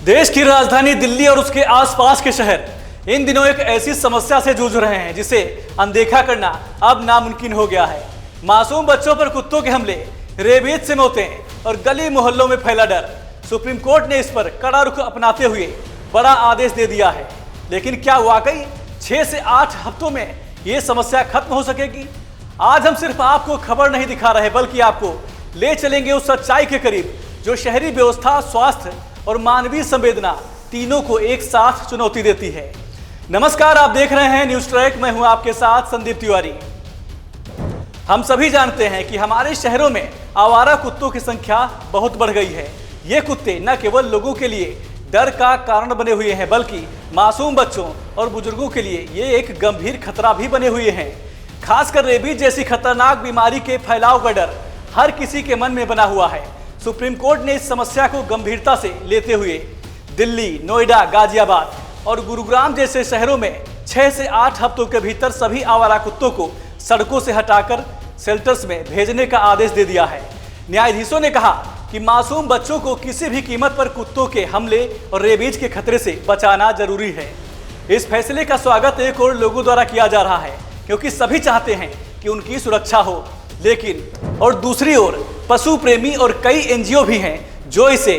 देश की राजधानी दिल्ली और उसके आसपास के शहर इन दिनों एक ऐसी समस्या से जूझ रहे हैं जिसे अनदेखा करना अब नामुमकिन हो गया है। मासूम बच्चों पर कुत्तों के हमले, रेबीज से मौतें और गली मोहल्लों में फैला डर। सुप्रीम कोर्ट ने इस पर कड़ा रुख अपनाते हुए बड़ा आदेश दे दिया है। लेकिन क्या वाकई 6 से 8 हफ्तों में ये समस्या खत्म हो सकेगी? आज हम सिर्फ आपको खबर नहीं दिखा रहे बल्कि आपको ले चलेंगे उस सच्चाई के करीब जो शहरी व्यवस्था, स्वास्थ्य और मानवीय संवेदना तीनों को एक साथ चुनौती देती है। नमस्कार, आप देख रहे हैं न्यूज ट्रैक। मैं हूं आपके साथ संदीप तिवारी। हम सभी जानते हैं कि हमारे शहरों में आवारा कुत्तों की संख्या बहुत बढ़ गई है। ये कुत्ते न केवल लोगों के लिए डर का कारण बने हुए हैं बल्कि मासूम बच्चों और बुजुर्गों के लिए ये एक गंभीर खतरा भी बने हुए हैं। खासकर रेबीज जैसी खतरनाक बीमारी के फैलाव का डर हर किसी के मन में बना हुआ है। सुप्रीम कोर्ट ने इस समस्या को गंभीरता से लेते हुए दिल्ली, नोएडा, गाजियाबाद और गुरुग्राम जैसे शहरों में 6 से 8 हफ्तों के भीतर सभी आवारा कुत्तों को सड़कों से हटाकर शेल्टर्स में भेजने का आदेश दे दिया है। न्यायाधीशों ने कहा कि मासूम बच्चों को किसी भी कीमत पर कुत्तों के हमले और रेबीज के खतरे से बचाना जरूरी है। इस फैसले का स्वागत एक और लोगों द्वारा किया जा रहा है क्योंकि सभी चाहते हैं कि उनकी सुरक्षा हो, लेकिन और दूसरी ओर पशु प्रेमी और कई एनजीओ भी हैं जो इसे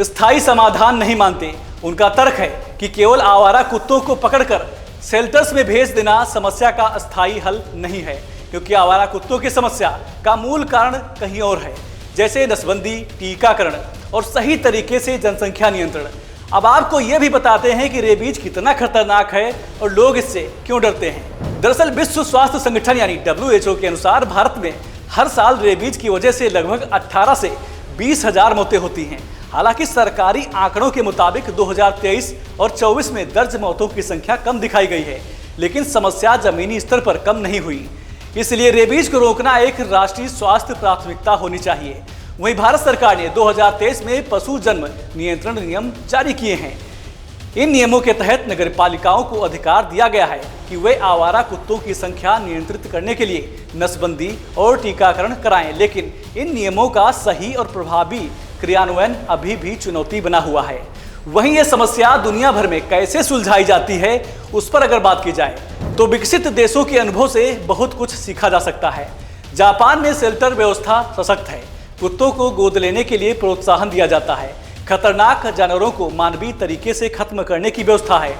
स्थायी समाधान नहीं मानते। उनका तर्क है कि केवल आवारा कुत्तों को पकड़कर शेल्टर्स में भेज देना समस्या का स्थायी हल नहीं है, क्योंकि आवारा कुत्तों की समस्या का मूल कारण कहीं और है, जैसे नसबंदी, टीकाकरण और सही तरीके से जनसंख्या नियंत्रण। अब आपको ये भी बताते हैं कि रेबीज कितना खतरनाक है और लोग इससे क्यों डरते हैं। दरअसल विश्व स्वास्थ्य संगठन यानी WHO के अनुसार भारत में हर साल रेबीज की वजह से लगभग 18 से 20 हजार मौतें होती हैं। हालांकि सरकारी आंकड़ों के मुताबिक 2023 और 24 में दर्ज मौतों की संख्या कम दिखाई गई है, लेकिन समस्या जमीनी स्तर पर कम नहीं हुई। इसलिए रेबीज को रोकना एक राष्ट्रीय स्वास्थ्य प्राथमिकता होनी चाहिए। वहीं भारत सरकार ने 2023 में पशु जन्म नियंत्रण नियम जारी किए हैं। इन नियमों के तहत नगरपालिकाओं को अधिकार दिया गया है कि वे आवारा कुत्तों की संख्या नियंत्रित करने के लिए नसबंदी और टीकाकरण कराएं, लेकिन इन नियमों का सही और प्रभावी क्रियान्वयन अभी भी चुनौती बना हुआ है। वहीं यह समस्या दुनिया भर में कैसे सुलझाई जाती है उस पर अगर बात की जाए तो विकसित देशों के अनुभव से बहुत कुछ सीखा जा सकता है। जापान में शेल्टर व्यवस्था सशक्त है, कुत्तों को गोद लेने के लिए प्रोत्साहन दिया जाता है, खतरनाक जानवरों को मानवीय तरीके से खत्म करने की व्यवस्था है।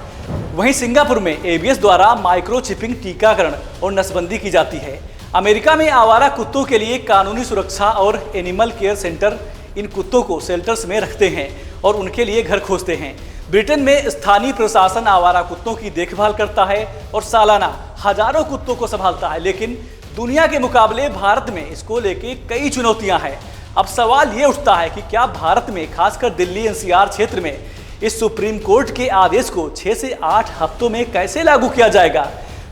वहीं सिंगापुर में ABS द्वारा माइक्रोचिपिंग, टीकाकरण और नसबंदी की जाती है। अमेरिका में आवारा कुत्तों के लिए कानूनी सुरक्षा और एनिमल केयर सेंटर इन कुत्तों को शेल्टर्स में रखते हैं और उनके लिए घर खोजते हैं। ब्रिटेन में स्थानीय प्रशासन आवारा कुत्तों की देखभाल करता है और सालाना हजारों कुत्तों को संभालता है, लेकिन दुनिया के मुकाबले भारत में इसको लेके कई चुनौतियां हैं। अब सवाल ये उठता है कि क्या भारत में खासकर दिल्ली NCR क्षेत्र में इस सुप्रीम कोर्ट के आदेश को 6 से 8 हफ्तों में कैसे लागू किया जाएगा?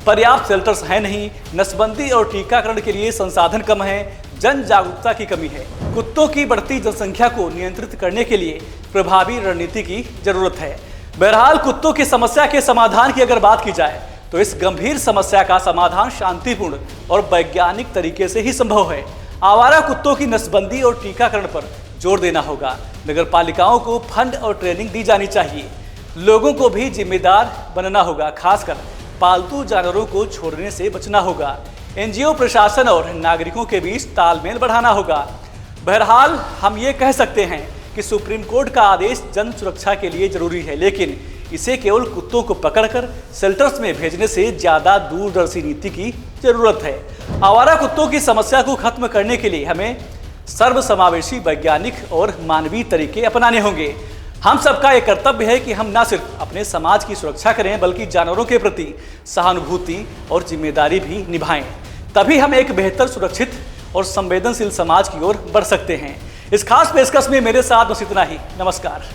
पर्याप्त शेल्टर्स है नहीं, नसबंदी और टीकाकरण के लिए संसाधन कम है, जन जागरूकता की कमी है। कुत्तों की बढ़ती जनसंख्या को नियंत्रित करने के लिए प्रभावी रणनीति की जरूरत है। बहरहाल कुत्तों की समस्या के समाधान की अगर बात की जाए तो इस गंभीर समस्या का समाधान शांतिपूर्ण और वैज्ञानिक तरीके से ही संभव है। आवारा कुत्तों की नसबंदी और टीकाकरण पर जोर देना होगा। नगरपालिकाओं को फंड और ट्रेनिंग दी जानी चाहिए। लोगों को भी जिम्मेदार बनना होगा, खासकर पालतू जानवरों को छोड़ने से बचना होगा। NGO, प्रशासन और नागरिकों के बीच तालमेल बढ़ाना होगा। बहरहाल हम ये कह सकते हैं कि सुप्रीम कोर्ट का आदेश जन सुरक्षा के लिए जरूरी है, लेकिन इसे केवल कुत्तों को पकड़कर शेल्टर्स में भेजने से ज्यादा दूरदर्शी नीति की जरूरत है। आवारा कुत्तों की समस्या को खत्म करने के लिए हमें सर्वसमावेशी, वैज्ञानिक और मानवीय तरीके अपनाने होंगे। हम सबका ये कर्तव्य है कि हम न सिर्फ अपने समाज की सुरक्षा करें बल्कि जानवरों के प्रति सहानुभूति और जिम्मेदारी भी निभाएं। तभी हम एक बेहतर, सुरक्षित और संवेदनशील समाज की ओर बढ़ सकते हैं। इस खास पेशकश में मेरे साथ बस इतना ही। नमस्कार।